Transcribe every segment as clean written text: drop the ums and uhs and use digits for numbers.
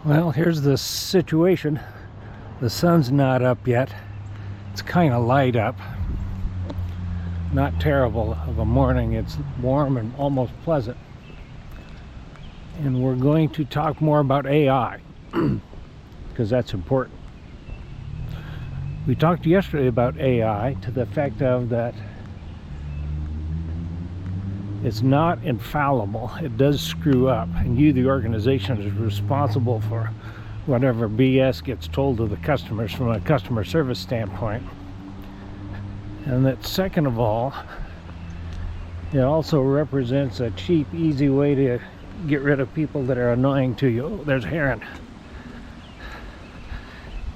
Well, here's the situation. The sun's not up yet. It's kind of light up. Not terrible of a morning. It's warm and almost pleasant. And we're going to talk more about AI because that's important. We talked yesterday about AI to the effect of that it's not infallible. It does screw up, and you, the organization, is responsible for whatever BS gets told to the customers from a customer service standpoint. And that, second of all, it also represents a cheap, easy way to get rid of people that are annoying to you. Oh, there's Heron.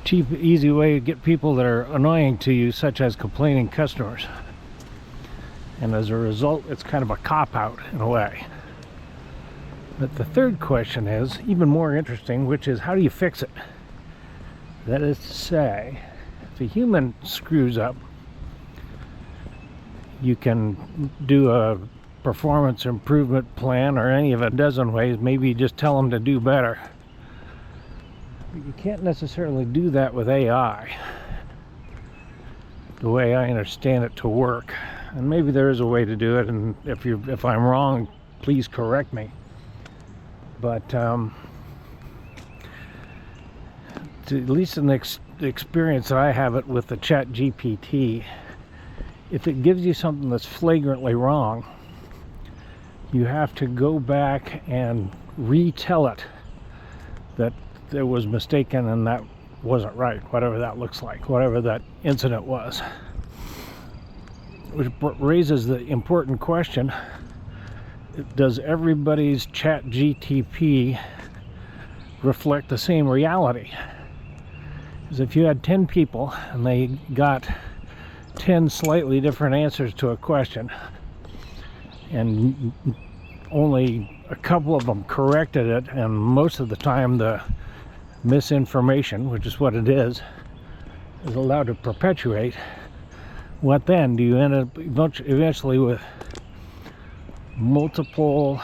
Cheap, easy way to get people that are annoying to you, such as complaining customers. And as a result, it's kind of a cop-out in a way. But the third question is even more interesting, which is, how do you fix it? That is to say, if a human screws up, you can do a performance improvement plan or any of a dozen ways. Maybe you just tell them to do better. But you can't necessarily do that with AI, the way I understand it to work. And maybe there is a way to do it, and if I'm wrong, please correct me. But at least in the experience that I have it with the Chat GPT, if it gives you something that's flagrantly wrong, you have to go back and retell it that it was mistaken and that wasn't right, whatever that looks like, whatever that incident was. Which raises the important question, does everybody's Chat GTP reflect the same reality? Because if you had 10 people and they got 10 slightly different answers to a question, and only a couple of them corrected it, and most of the time the misinformation, which is what it is allowed to perpetuate, what then? Do you end up eventually with multiple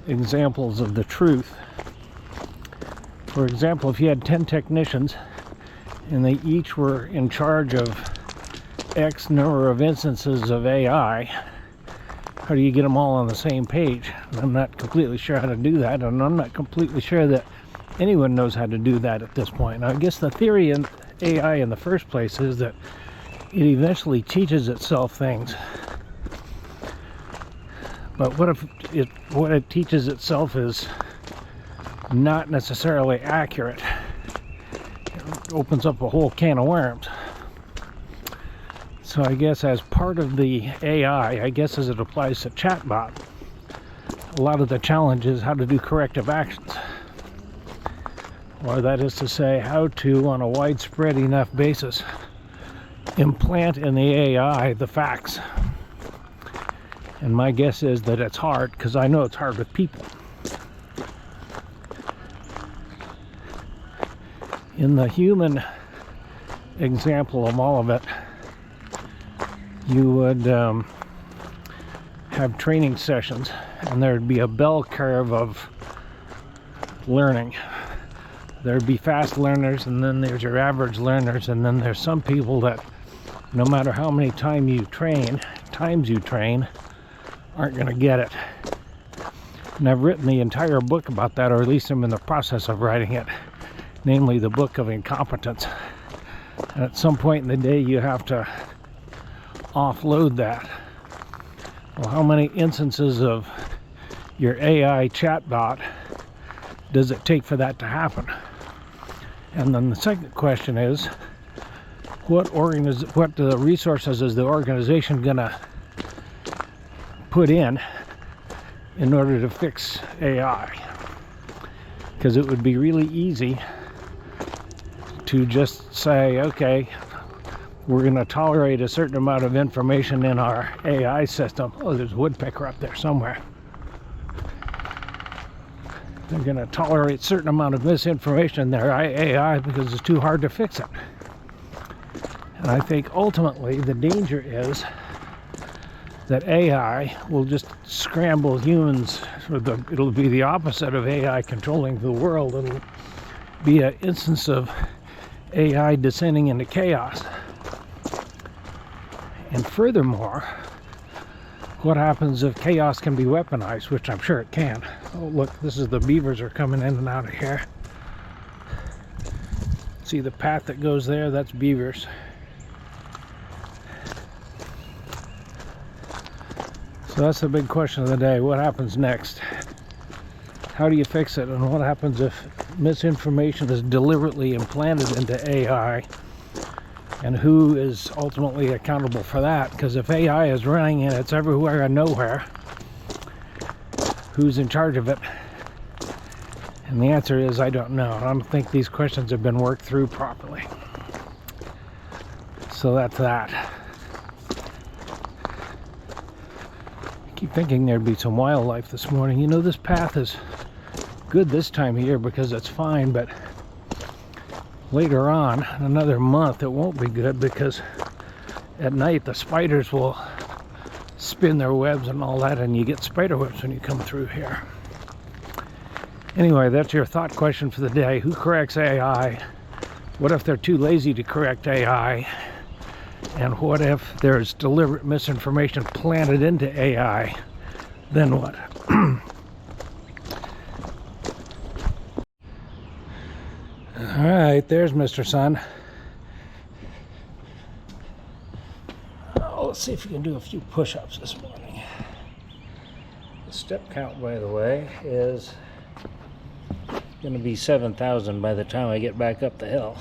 examples of the truth? For example, if you had 10 technicians and they each were in charge of X number of instances of AI, how do you get them all on the same page? I'm not completely sure how to do that, and I'm not completely sure that anyone knows how to do that at this point. Now, I guess the theory in AI in the first place is that it eventually teaches itself things. But what if what it teaches itself is not necessarily accurate? It opens up a whole can of worms. So I guess as part of the AI, I guess as it applies to chatbot, a lot of the challenge is how to do corrective actions. Or that is to say, how to, on a widespread enough basis, implant in the AI the facts. And my guess is that it's hard, because I know it's hard with people. In the human example of all of it, you would have training sessions, and there'd be a bell curve of learning. There'd be fast learners, and then there's your average learners, and then there's some people that no matter how many times you train, aren't going to get it. And I've written the entire book about that, or at least I'm in the process of writing it, namely the Book of Incompetence. And at some point in the day, you have to offload that. Well, how many instances of your AI chatbot does it take for that to happen? And then the second question is, what resources is the organization gonna put in order to fix AI? Because it would be really easy to just say, okay, we're gonna tolerate a certain amount of information in our AI system. Oh, there's a woodpecker up there somewhere. They're going to tolerate a certain amount of misinformation in their AI because it's too hard to fix it. And I think ultimately the danger is that AI will just scramble humans it'll be the opposite of AI controlling the world. It'll be an instance of AI descending into chaos. And furthermore, what happens if chaos can be weaponized, which I'm sure it can. Oh, look, this is the beavers are coming in and out of here. See the path that goes there? That's beavers. So that's the big question of the day. What happens next? How do you fix it? And what happens if misinformation is deliberately implanted into AI? And who is ultimately accountable for that? Because if AI is running and it's everywhere and nowhere, who's in charge of it? And the answer is, I don't know. I don't think these questions have been worked through properly. So that's that. I keep thinking there'd be some wildlife this morning. You know, this path is good this time of year because it's fine, but later on, in another month, it won't be good because at night the spiders will spin their webs and all that, and you get spider webs when you come through here. Anyway, that's your thought question for the day. Who corrects AI? What if they're too lazy to correct AI? And what if there's deliberate misinformation planted into AI? Then what? Alright, there's Mr. Sun. Oh, let's see if we can do a few push-ups this morning. The step count, by the way, is going to be 7,000 by the time I get back up the hill.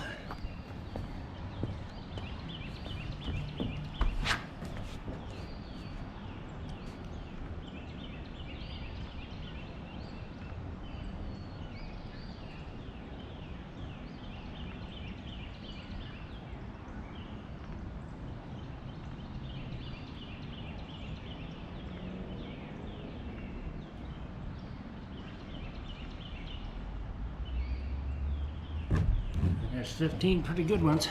There's 15 pretty good ones.